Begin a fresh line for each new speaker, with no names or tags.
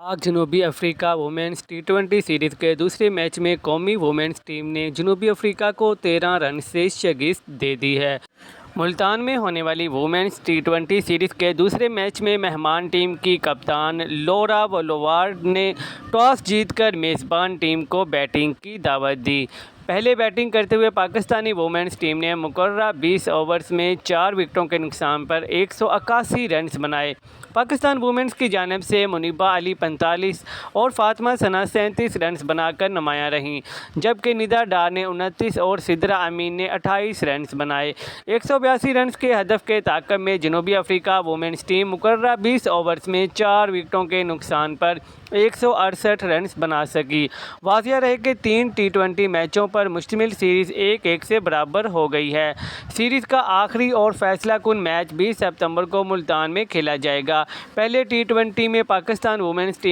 پاک جنوبی افریقہ women's ٹی20 series کے دوسرے میچ میں قومی وومینز ٹیم نے جنوبی افریقہ کو 13 رن سے شکست دے دی ہے۔ ملتان میں ہونے والی وومینز ٹی20 سیریز کے دوسرے میچ میں مہمان ٹیم کی کپتان لورا وولوارڈ نے ٹاس جیت کر میزبان ٹیم کو بیٹنگ کی دعوت دی۔ پہلے بیٹنگ کرتے ہوئے پاکستانی وومینز ٹیم نے مقررہ 20 اوورز میں 4 وکٹوں کے نقصان پر 181 رنز بنائے۔ پاکستان وومینز کی جانب سے منیبہ علی 45 اور فاطمہ ثنا 37 رنز بنا کر نمایاں رہیں، جبکہ ندا ڈار نے 29 اور سدرا امین نے 28 رنز بنائے۔ 182 رنز کے ہدف کے تعاقب میں جنوبی افریقہ وومینز ٹیم مقررہ 20 اوورز میں 4 وکٹوں کے نقصان پر 168 رنز بنا سکی۔ واضح رہے کہ 3 ٹی20 میچوں پر مشتمل سیریز 1-1 سے برابر ہو گئی ہے۔ سیریز کا آخری اور فیصلہ کن میچ 20 ستمبر کو ملتان میں کھیلا جائے گا۔ پہلے ٹی20 میں پاکستان وومینز ٹیم